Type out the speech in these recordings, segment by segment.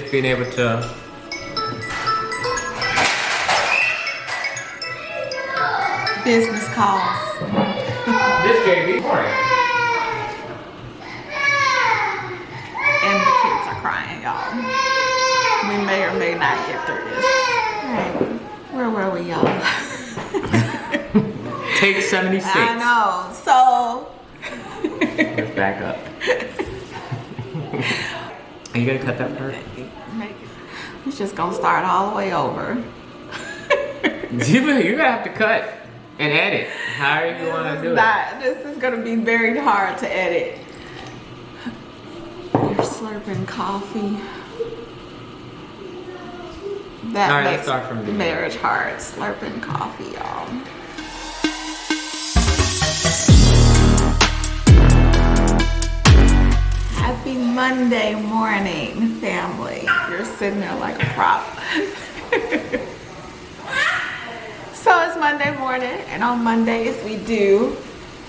kids being able to. Business calls. This JB morning. And the kids are crying, y'all. We may or may not get through this. Alright, where were we, y'all? Take 76. I know. So let's back up. Are you gonna cut that part? It's just gonna start all the way over. You're gonna have to cut and edit. How you wanna do it? This is gonna be very hard to edit. You're slurping coffee. That Alright, let's makes start from the marriage hard. Slurping coffee, y'all. Happy Monday morning, family. You're sitting there like a prop. So it's Monday morning, and on Mondays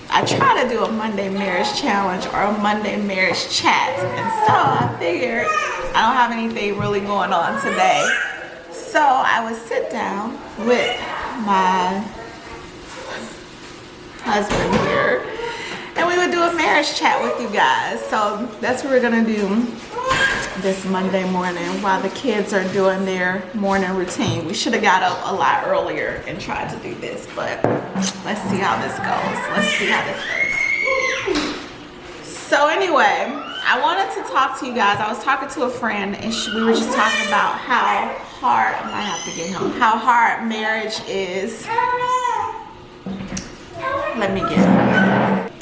I try to do a Monday marriage challenge or a Monday marriage chat. And so I figured I don't have anything really going on today. So I would sit down with my husband here, and we would do a marriage chat with you guys. So that's what we're gonna do this Monday morning while the kids are doing their morning routine. We should have got up a lot earlier and tried to do this, but let's see how this goes. Let's see how this goes. So anyway, I wanted to talk to you guys. I was talking to a friend, and we were just talking about how hard, I might have to get him, how hard marriage is. Let me get him.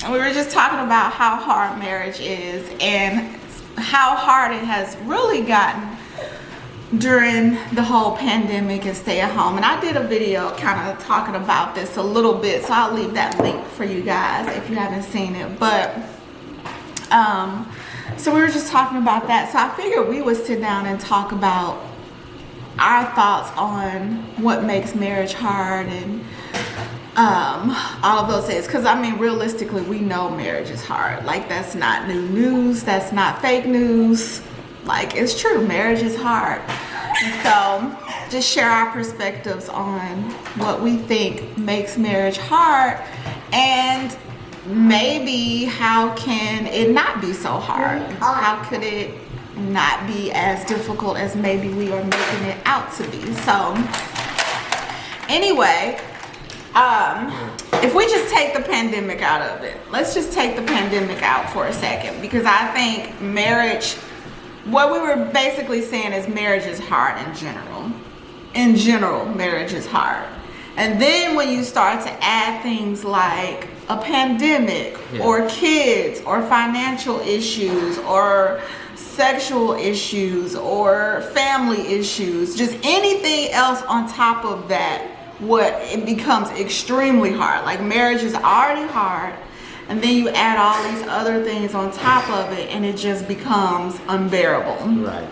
And we were just talking about how hard marriage is and how hard it has really gotten during the whole pandemic and stay at home. And I did a video kind of talking about this a little bit, so I'll leave that link for you guys if you haven't seen it. But so we were just talking about that, so I figured we would sit down and talk about our thoughts on what makes marriage hard and all of those things. Because I mean, realistically, we know marriage is hard. Like, that's not new news, that's not fake news. Like, it's true, marriage is hard. And so just share our perspectives on what we think makes marriage hard, and maybe how can it not be so hard? How could it not be as difficult as maybe we are making it out to be? So anyway, if we just take the pandemic out of it, let's just take the pandemic out for a second, because I think marriage, what we were basically saying is marriage is hard in general. In general, marriage is hard. And then when you start to add things like a pandemic, or kids, or financial issues, or sexual issues, or family issues, just anything else on top of that, it becomes extremely hard. Like, marriage is already hard, and then you add all these other things on top of it, and it just becomes unbearable. Right.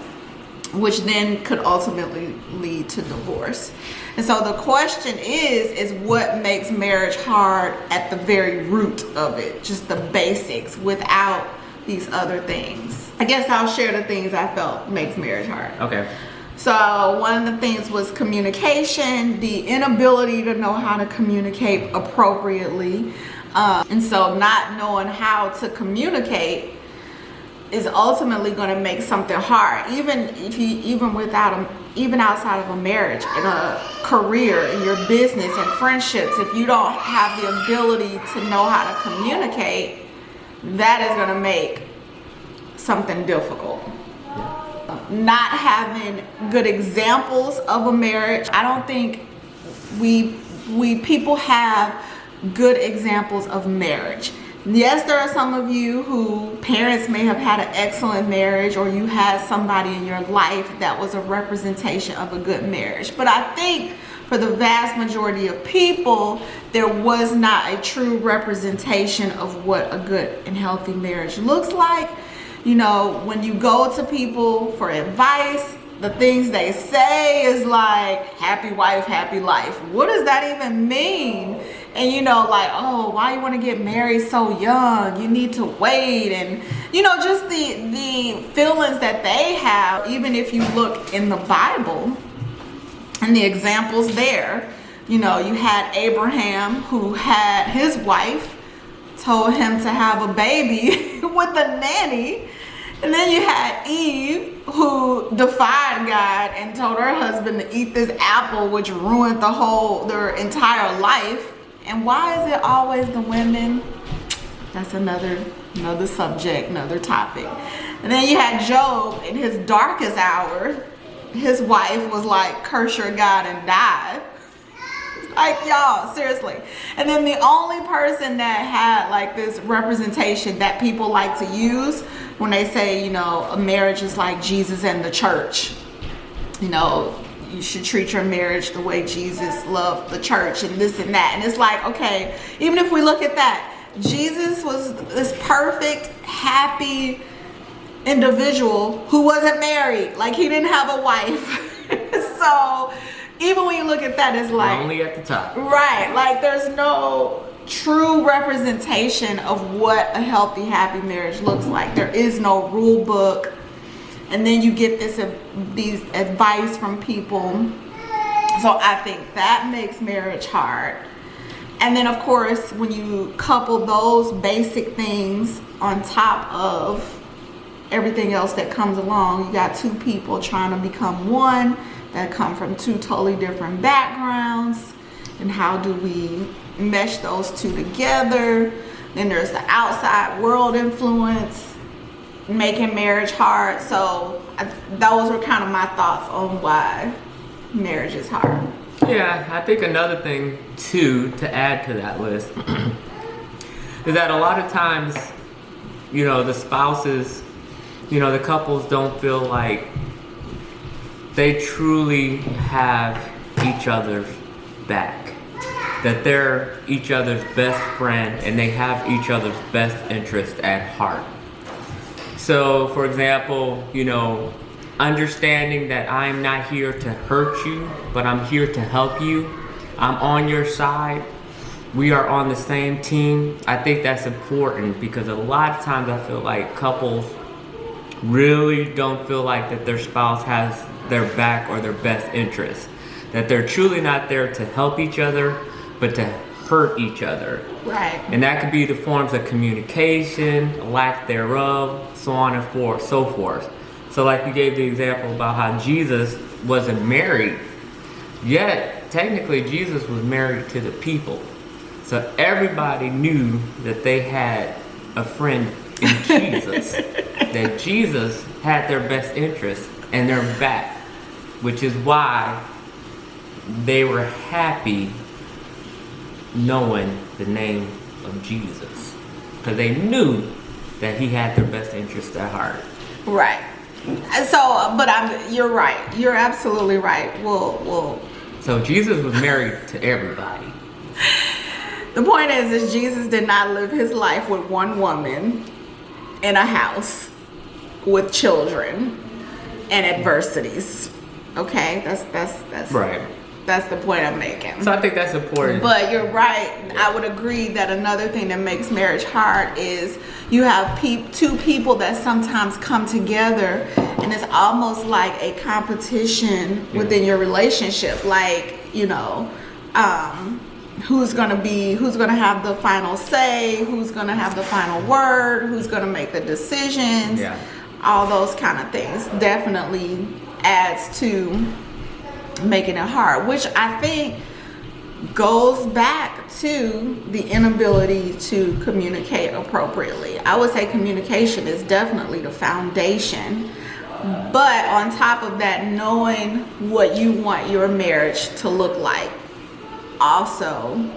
Which then could ultimately lead to divorce. And so the question is what makes marriage hard at the very root of it, just the basics, without these other things. I guess I'll share the things I felt makes marriage hard. Okay. So one of the things was communication, the inability to know how to communicate appropriately. And so not knowing how to communicate is ultimately going to make something hard, even outside of a marriage, in a career, in your business and friendships. If you don't have the ability to know how to communicate, that is going to make something difficult. Not having good examples of a marriage. I don't think people have good examples of marriage. Yes, there are some of you who parents may have had an excellent marriage, or you had somebody in your life that was a representation of a good marriage. But I think for the vast majority of people, there was not a true representation of what a good and healthy marriage looks like. You know, when you go to people for advice, the things they say is like, happy wife, happy life. What does that even mean And like, oh, why you want to get married so young? You need to wait. And just the feelings that they have. Even if you look in the Bible and the examples there, you had Abraham, who had his wife told him to have a baby with a nanny. And then you had Eve, who defied God and told her husband to eat this apple, which ruined their entire life. And why is it always the women? That's another subject, another topic. And then you had Job in his darkest hour. His wife was like, curse your God and die. Like, y'all, seriously. And then the only person that had like this representation that people like to use when they say, a marriage is like Jesus and the church. You should treat your marriage the way Jesus loved the church and this and that. And it's like, okay, even if we look at that, Jesus was this perfect, happy individual who wasn't married. Like, he didn't have a wife. So even when you look at that, it's like, only at the top. Right. Like, there's no true representation of what a healthy, happy marriage looks like. There is no rule book. And then you get these advice from people. So I think that makes marriage hard. And then, of course, when you couple those basic things on top of everything else that comes along, you got two people trying to become one that come from two totally different backgrounds. And how do we mesh those two together? Then there's the outside world influence making marriage hard. So those were kind of my thoughts on why marriage is hard. Yeah, I think another thing too to add to that list is that a lot of times, the spouses, the couples don't feel like they truly have each other's back, that they're each other's best friend and they have each other's best interest at heart. So, for example, understanding that I'm not here to hurt you, but I'm here to help you. I'm on your side. We are on the same team. I think that's important because a lot of times I feel like couples really don't feel like that their spouse has their back or their best interest. That they're truly not there to help each other, but to hurt each other. Right. And that could be the forms of communication, lack thereof, so on and so forth. So like you gave the example about how Jesus wasn't married, yet technically Jesus was married to the people. So everybody knew that they had a friend in Jesus, that Jesus had their best interest and their back, which is why they were happy knowing the name of Jesus, because they knew that he had their best interest at heart. Right. So, but you're right. You're absolutely right. So Jesus was married to everybody. The point is Jesus did not live his life with one woman in a house with children and adversities. Okay, that's right. That's the point I'm making. So I think that's important. But you're right. I would agree that another thing that makes marriage hard is you have two people that sometimes come together and it's almost like a competition within your relationship. Like, who's gonna have the final say, who's gonna have the final word, who's gonna make the decisions. Yeah. All those kind of things definitely adds to making it hard, which I think goes back to the inability to communicate appropriately. I would say communication is definitely the foundation, but on top of that, knowing what you want your marriage to look like also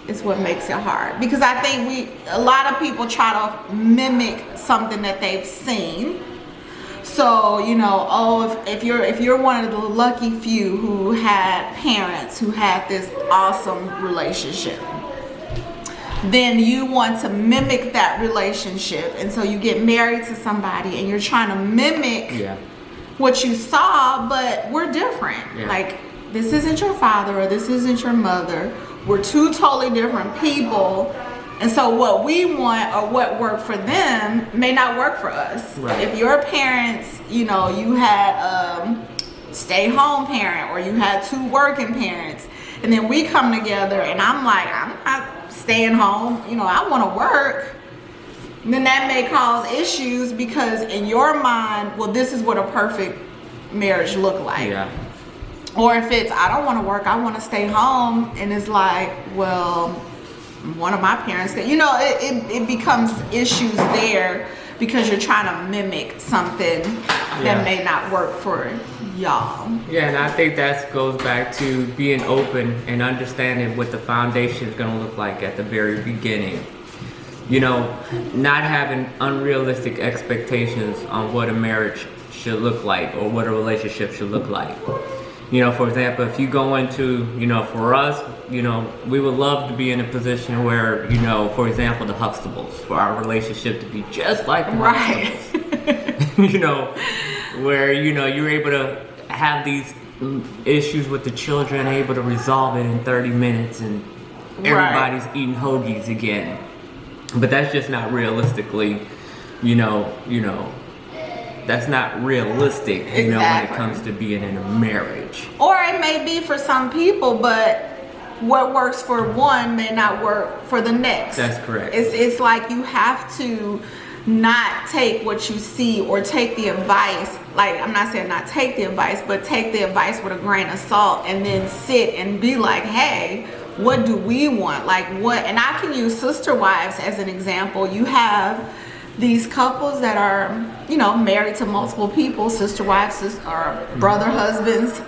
is what makes it hard. Because I think a lot of people try to mimic something that they've seen. So, if you're one of the lucky few who had parents who had this awesome relationship, then you want to mimic that relationship. And so you get married to somebody and you're trying to mimic what you saw, but we're different. Yeah. Like, this isn't your father or this isn't your mother we're two totally different people. And so what we want or what worked for them may not work for us. Right. If your parents, you know, you had stay home parent or you had two working parents, and then we come together and I'm like, I'm not staying home, you know, I want to work, then that may cause issues because in your mind, well, this is what a perfect marriage look like. Yeah. Or if it's, I don't want to work, I want to stay home, and it's like, well, one of my parents, you know, it becomes issues there because you're trying to mimic something that may not work for y'all. Yeah, and I think that goes back to being open and understanding what the foundation is going to look like at the very beginning. You know, not having unrealistic expectations on what a marriage should look like or what a relationship should look like. You know, for example, if you go into, you know, for us, you know, we would love to be in a position where, you know, for example, the Huxtables, for our relationship to be just like the Huxtables. You know, where, you know, you're able to have these issues with the children, able to resolve it in 30 minutes and everybody's eating hoagies again. But that's just not realistically, you know, that's not realistic, you know, when it comes to being in a marriage. Or it may be for some people, but what works for one may not work for the next. That's correct. It's like you have to not take what you see or take the advice. Like, I'm not saying not take the advice, but take the advice with a grain of salt and then sit and be like, hey, what do we want? Like what? And I can use sister wives as an example. You have these couples that are, you know, married to multiple people, sister wives or brother husbands.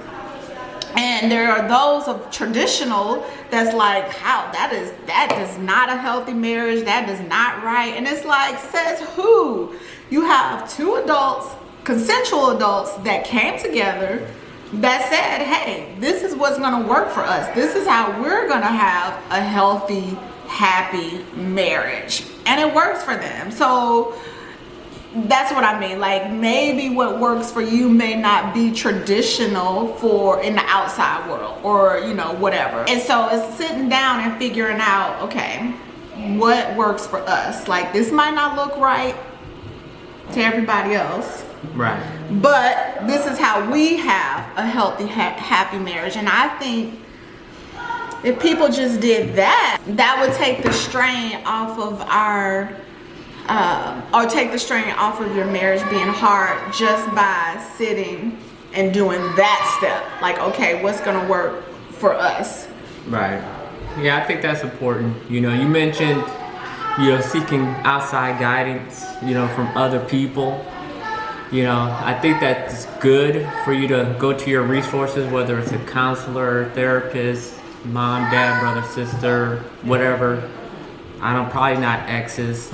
And there are those of traditional that's like, how that is not a healthy marriage, that is not right. And it's like, says who? You have two adults, consensual adults that came together that said, hey, this is what's gonna work for us. This is how we're gonna have a healthy, happy marriage. And it works for them. So that's what I mean. Like, maybe what works for you may not be traditional for in the outside world or, you know, whatever. And so it's sitting down and figuring out, okay, what works for us? Like, this might not look right to everybody else. Right. But this is how we have a healthy, happy marriage. And I think if people just did that, that would take the strain off of our or take the strain off of your marriage being hard just by sitting and doing that step. Like, okay, what's gonna work for us? Right. Yeah, I think that's important. You know, you mentioned, you know, seeking outside guidance, you know, from other people. You know, I think that's good for you to go to your resources, whether it's a counselor, therapist, mom, dad, brother, sister, whatever. I don't, probably not exes.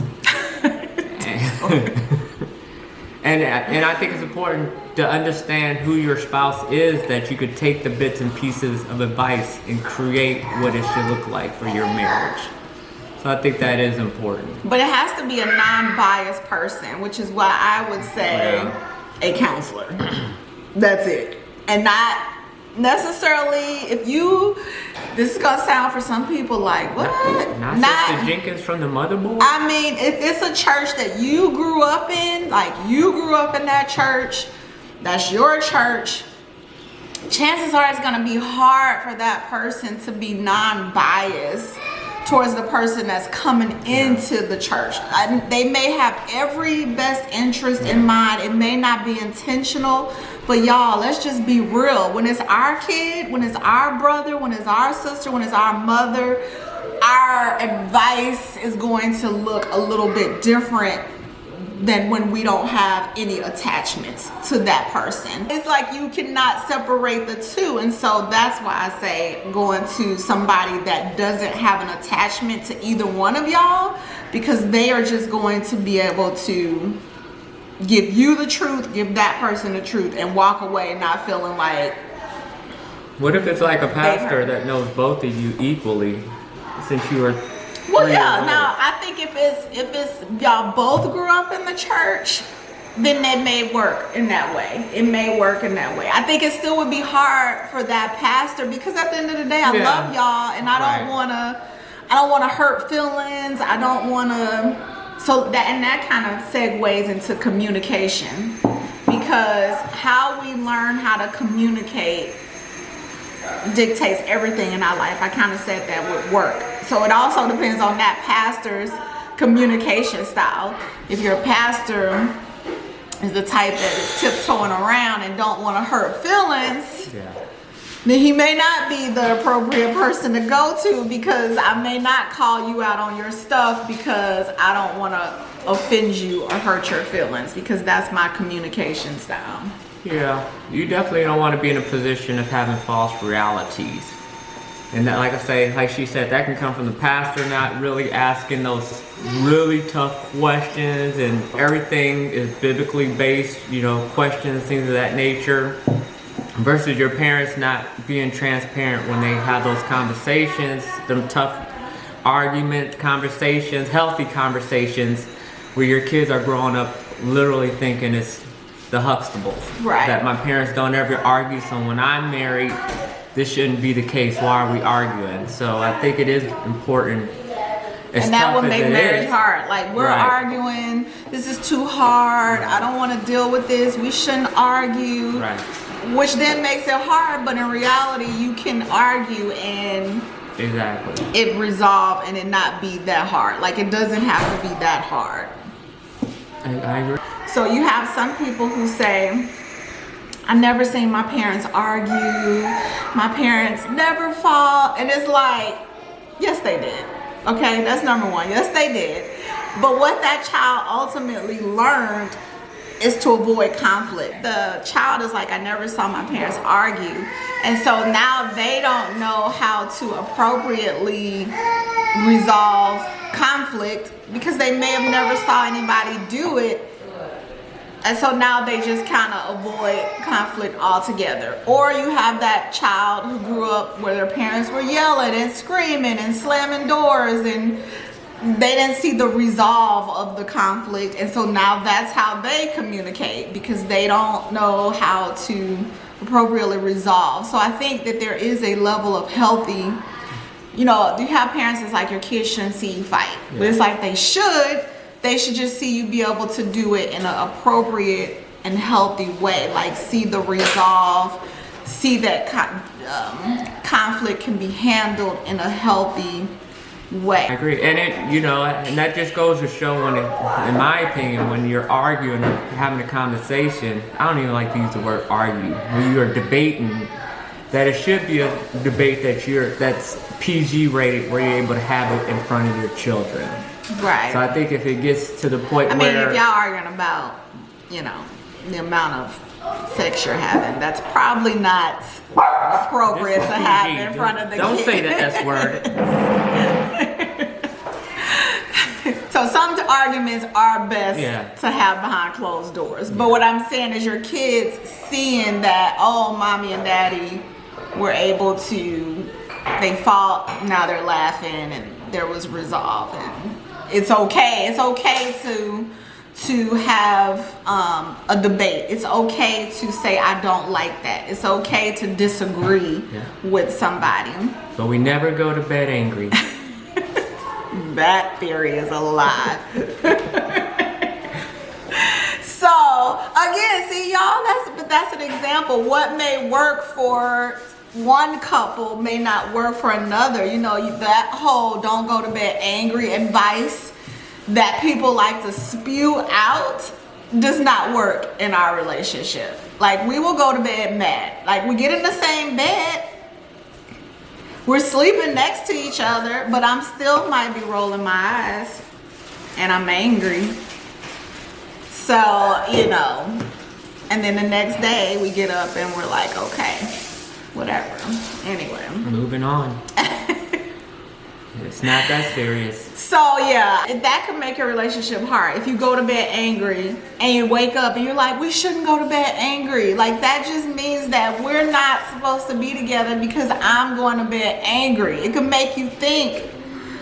And I think it's important to understand who your spouse is, that you could take the bits and pieces of advice and create what it should look like for your marriage. So I think that is important. But it has to be a non-biased person, which is why I would say a counselor. That's it. And not necessarily, if you, this is gonna sound for some people like, what? Not Sister Jenkins from the motherboard? I mean, if it's a church that you grew up in, like you grew up in that church, that's your church, chances are it's gonna be hard for that person to be non-biased towards the person that's coming into the church. They may have every best interest in mind. It may not be intentional, but y'all, let's just be real. When it's our kid, when it's our brother, when it's our sister, when it's our mother, our advice is going to look a little bit different than when we don't have any attachments to that person. It's like you cannot separate the two. And so that's why I say going to somebody that doesn't have an attachment to either one of y'all, because they are just going to be able to give you the truth, give that person the truth, and walk away not feeling like. What if it's like a pastor that knows both of you equally, since you were? Well, yeah. Now, I think if it's y'all both grew up in the church, then it may work in that way. It may work in that way. I think it still would be hard for that pastor, because at the end of the day, I love y'all, and I don't want to hurt feelings. I don't want to. So that kind of segues into communication, because how we learn how to communicate dictates everything in our life. I kind of said that would work. So it also depends on that pastor's communication style. If your pastor is the type that is tiptoeing around and don't want to hurt feelings, then he may not be the appropriate person to go to, because I may not call you out on your stuff because I don't want to offend you or hurt your feelings, because that's my communication style. Yeah, you definitely don't want to be in a position of having false realities. And that, like I say, like she said, that can come from the pastor not really asking those really tough questions, and everything is biblically based, questions, things of that nature, versus your parents not being transparent when they have those conversations, them tough argument conversations, healthy conversations, where your kids are growing up literally thinking it's the Huxtables. Right. That my parents don't ever argue, so when I'm married, this shouldn't be the case. Why are we arguing? So I think it is important. And that would make marriage hard. Like, we're arguing, this is too hard, I don't want to deal with this, we shouldn't argue. Right. Which then makes it hard, but in reality, you can argue and it resolve and it not be that hard. Like, it doesn't have to be that hard. I agree. So you have some people who say, I never seen my parents argue, my parents never fought, and it's like, yes they did. Okay, that's number one. Yes they did. But what that child ultimately learned is to avoid conflict. The child is like, I never saw my parents argue, and so now they don't know how to appropriately resolve conflict, because they may have never saw anybody do it. And so now they just kind of avoid conflict altogether. Or you have that child who grew up where their parents were yelling and screaming and slamming doors, and they didn't see the resolve of the conflict. And so now that's how they communicate, because they don't know how to appropriately resolve. So I think that there is a level of healthy, you have parents that's like, your kids shouldn't see you fight. Yeah. But it's like, they should just see you be able to do it in an appropriate and healthy way. Like, see the resolve, see that conflict can be handled in a healthy way. I agree. And and that just goes to show, when in my opinion, when you're arguing or having a conversation, I don't even like to use the word argue, when you're debating, that it should be a debate that's PG rated, where you're able to have it in front of your children. Right. So I think if it gets to the point where, if y'all arguing about, the amount of sex you're having, that's probably not appropriate to have in front of the Don't kids. say the S word. So some arguments are best to have behind closed doors. But what I'm saying is, your kids seeing that, oh, mommy and daddy were able to, they fought, now they're laughing, and there was resolve, and it's okay. It's okay to have a debate. It's okay to say, I don't like that. It's okay to disagree with somebody. But we never go to bed angry. That theory is a lie. So again, see y'all, that's an example. What may work for one couple may not work for another. That whole don't go to bed angry advice that people like to spew out does not work in our relationship. Like, we will go to bed mad. Like, we get in the same bed, we're sleeping next to each other, but I'm still might be rolling my eyes and I'm angry. So, and then the next day we get up and we're like, okay, whatever. Anyway. Moving on. It's not that serious. So that could make your relationship hard. If you go to bed angry and you wake up and you're like, we shouldn't go to bed angry. Like, that just means that we're not supposed to be together because I'm going to bed angry. It could make you think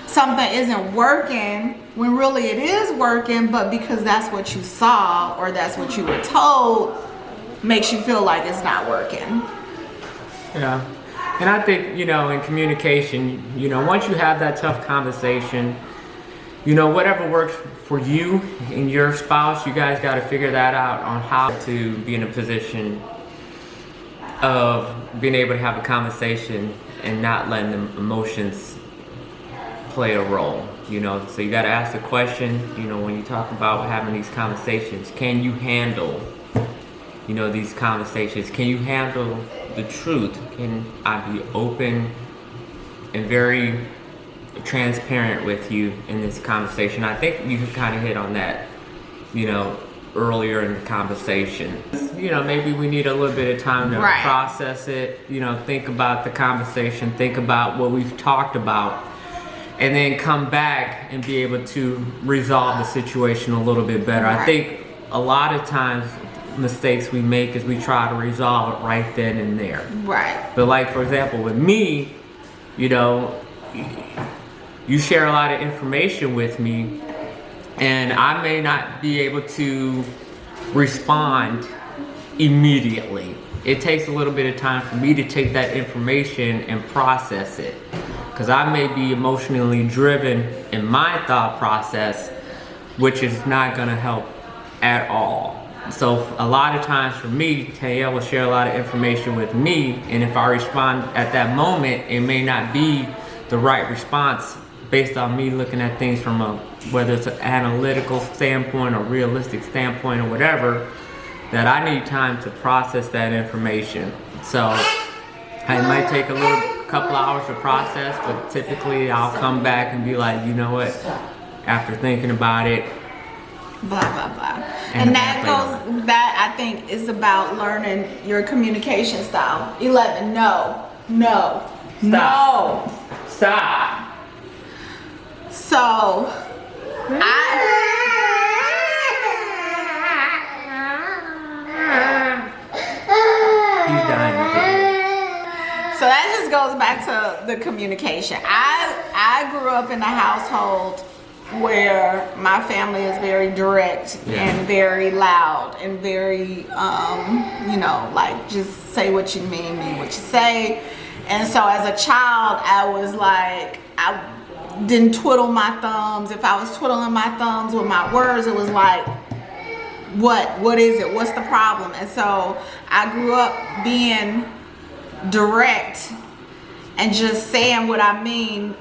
something isn't working when really it is working, but because that's what you saw or that's what you were told, makes you feel like it's not working. Yeah. And I think, in communication, once you have that tough conversation, whatever works for you and your spouse, you guys got to figure that out on how to be in a position of being able to have a conversation and not letting the emotions play a role. So you got to ask the question, when you talk about having these conversations, can you handle, these conversations? Can you handle the truth? Can I be open and very transparent with you in this conversation? I think you can kind of hit on that, earlier in the conversation. Maybe we need a little bit of time to process it, think about the conversation, think about what we've talked about, and then come back and be able to resolve the situation a little bit better. I think a lot of times mistakes we make is we try to resolve it right then and there. Right. But like, for example, with me, you share a lot of information with me, and I may not be able to respond immediately. It takes a little bit of time for me to take that information and process it, because I may be emotionally driven in my thought process, which is not going to help at all. So a lot of times for me, Taya will share a lot of information with me, and if I respond at that moment, it may not be the right response based on me looking at things from whether it's an analytical standpoint or realistic standpoint or whatever, that I need time to process that information. So it might take a couple hours to process, but typically I'll come back and be like, after thinking about it, blah blah blah. And that I think is about learning your communication style. 11, no. Stop. So He's dying. So that just goes back to the communication. I grew up in a household where my family is very direct and very loud and very, like just say what you mean what you say. And so as a child, I was like, I didn't twiddle my thumbs. If I was twiddling my thumbs with my words, it was like, what is it? What's the problem? And so I grew up being direct and just saying what I mean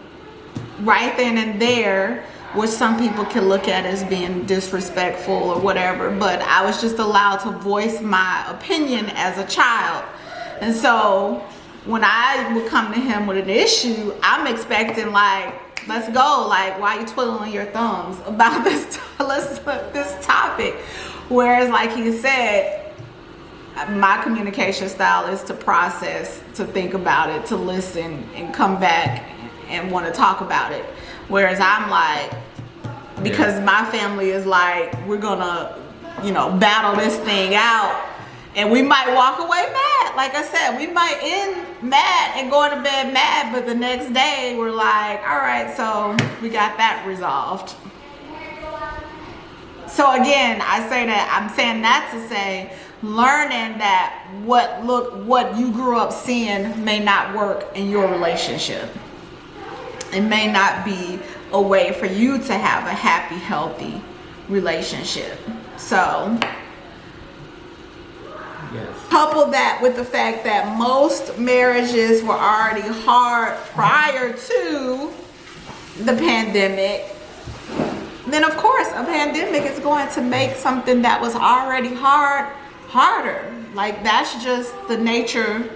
right then and there, which some people can look at as being disrespectful or whatever, but I was just allowed to voice my opinion as a child. And so when I would come to him with an issue, I'm expecting like, let's go, like, why are you twiddling your thumbs about this topic? Whereas like he said, my communication style is to process, to think about it, to listen and come back and want to talk about it. Whereas I'm like, because my family is like, we're gonna, battle this thing out, and we might walk away mad. Like I said, we might end mad and go to bed mad, but the next day we're like, all right, so we got that resolved. So again, I'm saying that to say, learning that what you grew up seeing may not work in your relationship. It may not be a way for you to have a happy, healthy relationship. So couple that with the fact that most marriages were already hard prior to the pandemic, then of course a pandemic is going to make something that was already hard harder. Like, that's just the nature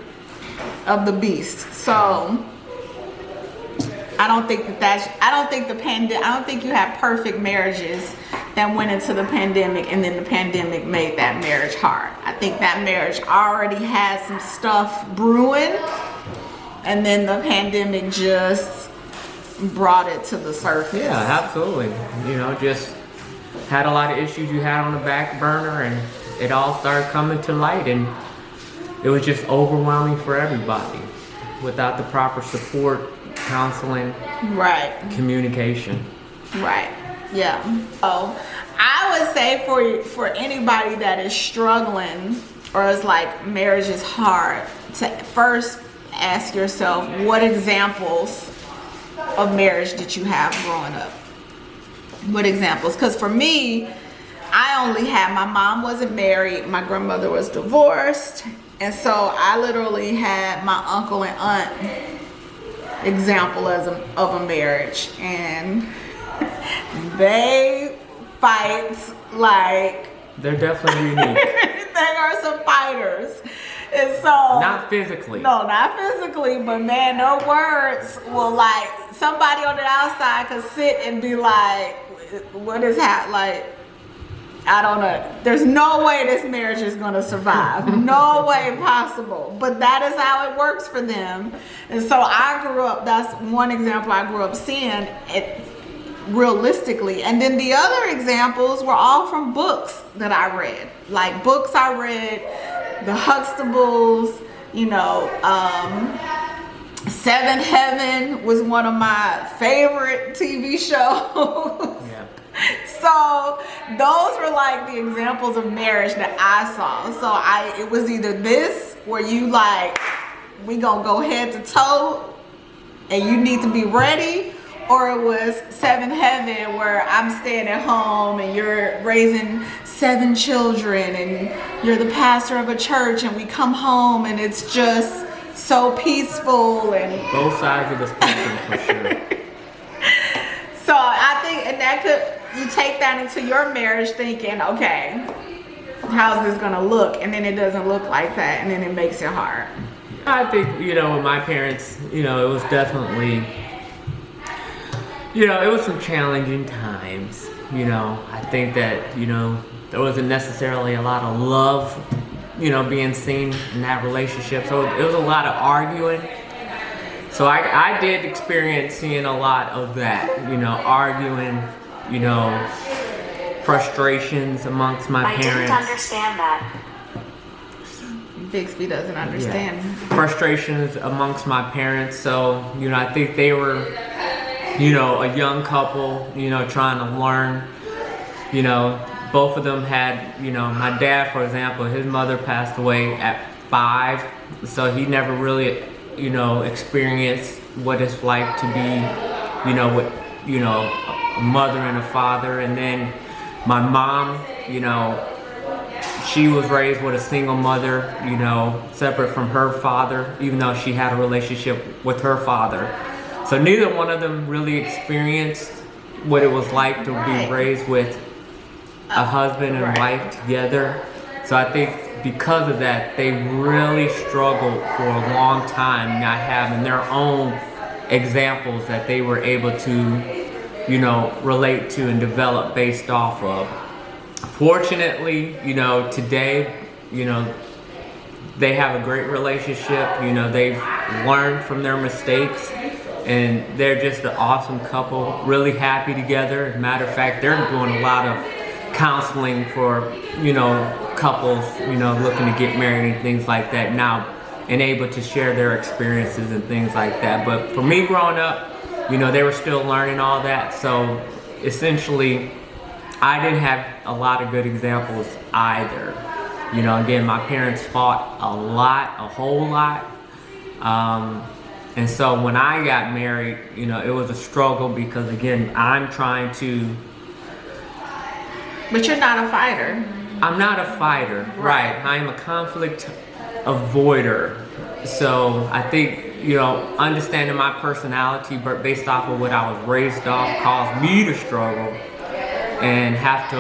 of the beast. So I don't think you have perfect marriages that went into the pandemic and then the pandemic made that marriage hard. I think that marriage already had some stuff brewing, and then the pandemic just brought it to the surface. Yeah, absolutely. Just had a lot of issues you had on the back burner, and it all started coming to light, and it was just overwhelming for everybody without the proper support, counseling, right, communication. Right. Yeah. So I would say for anybody that is struggling or is like marriage is hard, to first ask yourself, what examples of marriage did you have growing up? What examples? Because for me, I only had, my mom wasn't married, my grandmother was divorced, and so I literally had my uncle and aunt example of a marriage, and they fight like They're definitely unique. they are some fighters. And so Not physically. no, not physically, but man, their words will, like, somebody on the outside could sit and be like, what is that? Like, I don't know. There's no way this marriage is going to survive. No way possible. But that is how it works for them. And so I grew up, that's one example I grew up seeing it realistically. And then the other examples were all from books that I read. Like books I read, the Huxtables, you know, Seven Heaven was one of my favorite TV shows. Yeah. So those were like the examples of marriage that I saw. So it was either this where you like, we gonna go head to toe and you need to be ready, or it was Seven Heaven where I'm staying at home and you're raising 7 children and you're the pastor of a church and we come home and it's just so peaceful. And Both sides of the spectrum for sure. so I think, and that could, you take that into your marriage thinking, okay, how's this gonna look? And then it doesn't look like that, and then it makes it hard. I think, you know, with my parents, you know, it was definitely, you know, it was some challenging times. You know, I think that, you know, there wasn't necessarily a lot of love, you know, being seen in that relationship. So it was a lot of arguing. So I did experience seeing a lot of that, you know, arguing, you know, frustrations amongst my parents. I didn't understand that. Bixby doesn't understand. Yeah. Frustrations amongst my parents. So, you know, I think they were, you know, a young couple, you know, trying to learn. You know, both of them had, you know, my dad, for example, his mother passed away at 5. So he never really, you know, experienced what it's like to be, you know, with, you know, a mother and a father. And then my mom, you know, she was raised with a single mother, you know, separate from her father, even though she had a relationship with her father. So neither one of them really experienced what it was like to be raised with a husband and wife together. So I think because of that, they really struggled for a long time not having their own examples that they were able to, you know, relate to and develop based off of. Fortunately, you know, today, you know, they have a great relationship. You know, they've learned from their mistakes and they're just an awesome couple, really happy together. As a matter of fact, they're doing a lot of counseling for, you know, couples, you know, looking to get married and things like that now, and able to share their experiences and things like that. But for me growing up, you know, they were still learning all that. So essentially, I didn't have a lot of good examples either. You know, again, my parents fought a lot, a whole lot. And so when I got married, you know, it was a struggle because, again, I'm trying to... But you're not a fighter. I'm not a fighter, right? I am a conflict avoider. So I think, you know, understanding my personality based off of what I was raised off caused me to struggle and have to,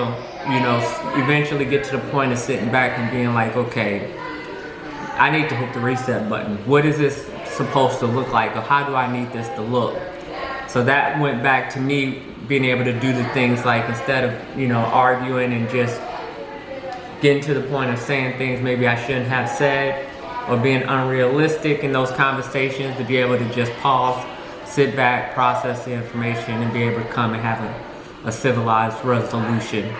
you know, eventually get to the point of sitting back and being like, okay, I need to hit the reset button. What is this supposed to look like, or how do I need this to look? So that went back to me being able to do the things like, instead of, you know, arguing and just getting to the point of saying things maybe I shouldn't have said, or being unrealistic in those conversations, to be able to just pause, sit back, process the information, and be able to come and have a civilized resolution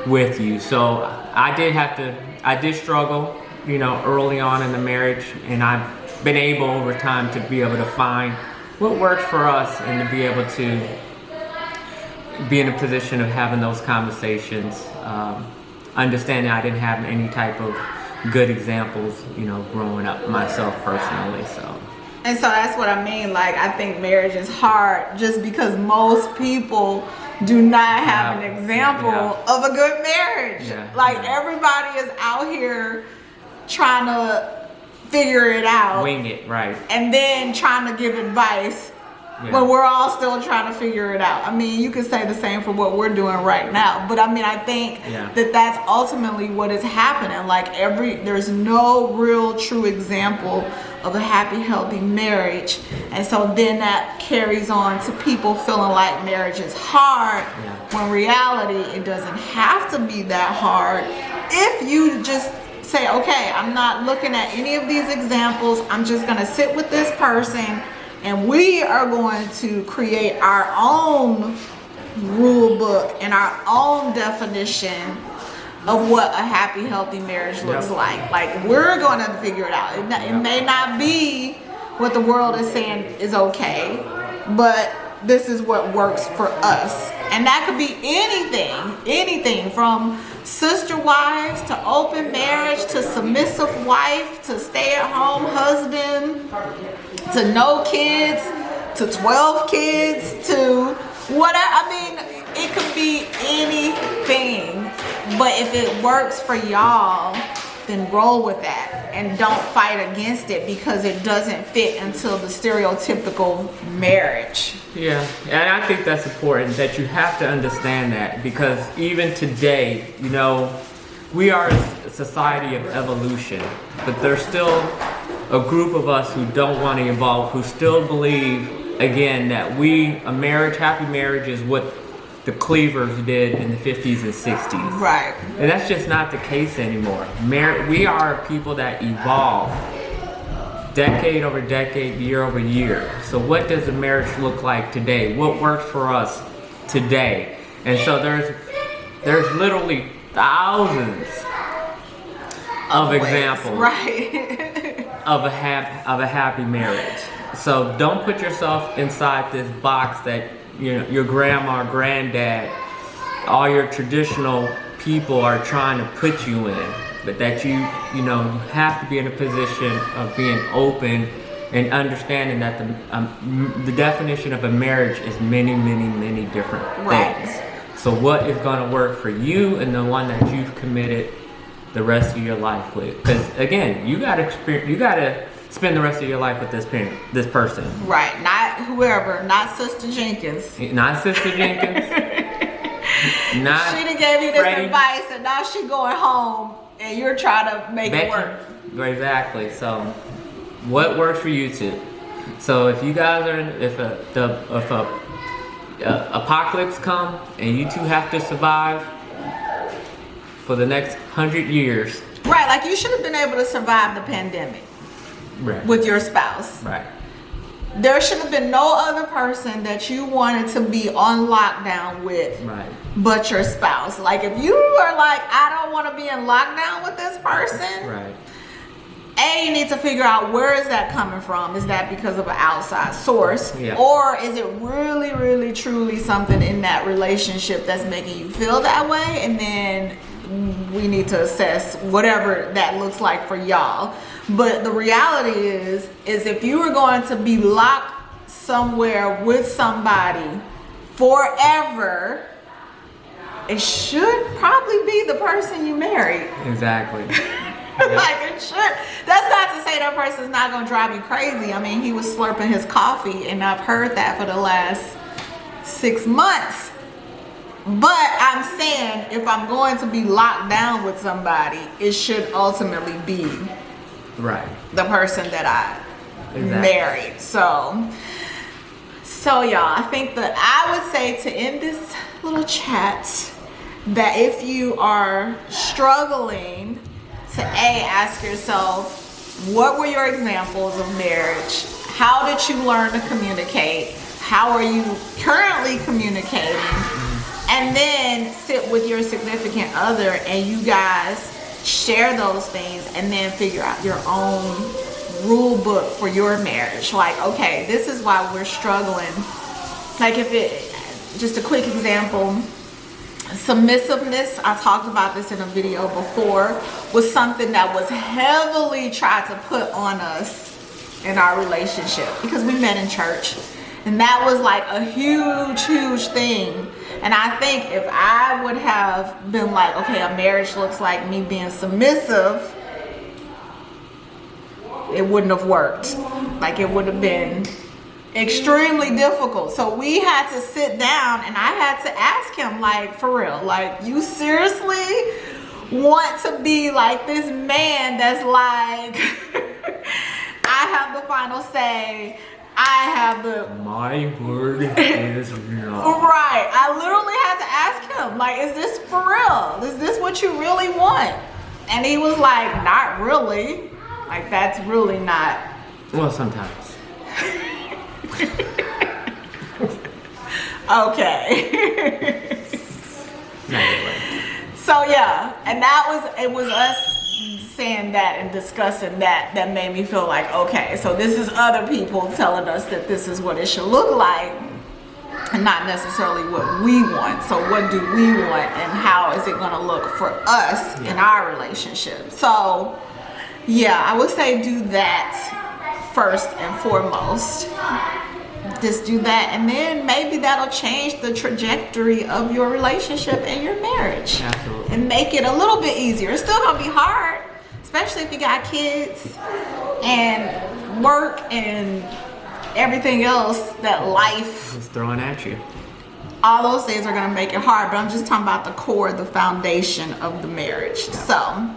with you. So I did struggle, you know, early on in the marriage, and I've been able over time to be able to find what works for us and to be able to, be in a position of having those conversations. Understanding I didn't have any type of good examples, growing up myself personally. So. And so that's what I mean. Like, I think marriage is hard just because most people do not have an example of a good marriage. Everybody is out here trying to figure it out. Wing it, right. And then trying to give advice when we're all still trying to figure it out. I mean, you could say the same for what we're doing right now. But I mean, I think that that's ultimately what is happening. Like, there's no real true example of a happy, healthy marriage. And so then that carries on to people feeling like marriage is hard, when in reality, it doesn't have to be that hard. If you just say, okay, I'm not looking at any of these examples. I'm just going to sit with this person, and we are going to create our own rule book and our own definition of what a happy, healthy marriage looks like. Like, we're going to figure it out. It may not be what the world is saying is okay, but this is what works for us. And that could be anything from sister wives to open marriage to submissive wife to stay-at-home husband to no kids to 12 kids to whatever. I mean, it could be anything. But if it works for y'all, then roll with that and don't fight against it because it doesn't fit into the stereotypical marriage. Yeah, and I think that's important, that you have to understand that, because even today, we are a society of evolution, but there's still a group of us who don't want to evolve, who still believe, again, that happy marriage is what the Cleavers did in the 50s and 60s. Right. And that's just not the case anymore. We are people that evolve decade over decade, year over year. So what does a marriage look like today? What works for us today? And so there's literally thousands of examples of a happy marriage. So don't put yourself inside this box that your grandma, granddad, all your traditional people are trying to put you in, but that you have to be in a position of being open and understanding that the definition of a marriage is many, many, many different things. So what is going to work for you and the one that you've committed the rest of your life with? Because again, you got to spend the rest of your life with this person. Right, not whoever, not Sister Jenkins. Not Sister Jenkins. Not she done gave you this Freddie. advice and now she going home and you're trying to make it work. Exactly. So what works for you two? So if you guys are if a apocalypse come and you two have to survive for the next 100 years. Right, like you should have been able to survive the pandemic. Right. With your spouse. Right. There should have been no other person that you wanted to be on lockdown with but your spouse. Like, if you are like, I don't want to be in lockdown with this person, you need to figure out, where is that coming from? Is that because of an outside source? Or is it really, really, truly something in that relationship that's making you feel that way? And then we need to assess whatever that looks like for y'all. But the reality is if you are going to be locked somewhere with somebody forever, it should probably be the person you married. Exactly. Like, it should. That's not to say that person's not going to drive you crazy. I mean, he was slurping his coffee, and I've heard that for the last 6 months. But I'm saying, if I'm going to be locked down with somebody, it should ultimately be the person that I married. So y'all, I think that I would say, to end this little chat, that if you are struggling to ask yourself, what were your examples of marriage? How did you learn to communicate? How are you currently communicating? And then sit with your significant other and you guys share those things, and then figure out your own rule book for your marriage. Like, okay, this is why we're struggling. Like, if just a quick example. Submissiveness, I talked about this in a video before, was something that was heavily tried to put on us in our relationship because we met in church. And that was like a huge thing. And I think if I would have been like, okay, a marriage looks like me being submissive, it wouldn't have worked. Like, it would have been extremely difficult. So we had to sit down and I had to ask him, like, for real, like, you seriously want to be like this man that's like, I have the final say, I have the... My word is no. Right. I literally had to ask him, like, is this for real? Is this what you really want? And he was like, not really. Like, that's really not. Well, sometimes. Okay. Anyway. So yeah, and it was us saying that and discussing that made me feel like, okay, so this is other people telling us that this is what it should look like and not necessarily what we want. So what do we want and how is it going to look for us in our relationship? So yeah, I would say do that first and foremost. Just do that, and then maybe that'll change the trajectory of your relationship and your marriage. Absolutely. And make it a little bit easier. It's still gonna be hard, especially if you got kids and work and everything else that life is throwing at you. All those things are gonna make it hard, but I'm just talking about the core, the foundation of the marriage. Yeah. So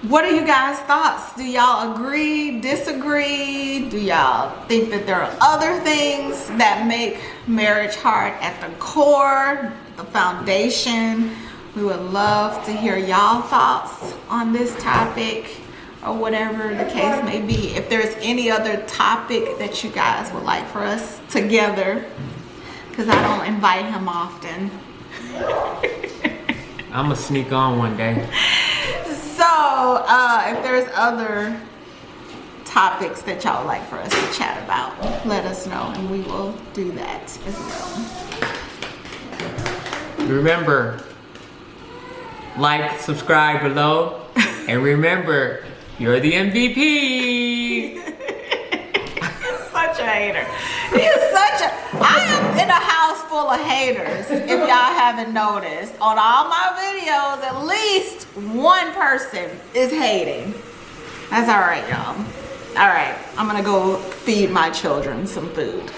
what are you guys' thoughts? Do y'all agree, disagree? Do y'all think that there are other things that make marriage hard at the core, the foundation? We would love to hear y'all thoughts on this topic or whatever the case may be. If there's any other topic that you guys would like for us together, because I don't invite him often. I'm gonna sneak on one day. So, if there's other topics that y'all like for us to chat about, let us know and we will do that as well. Remember, like, subscribe below, and remember, you're the MVP. He's such a hater. He is such a... I am in a house full of haters, if y'all haven't noticed. On all my videos, at least one person is hating. That's all right, y'all. All right, I'm gonna go feed my children some food.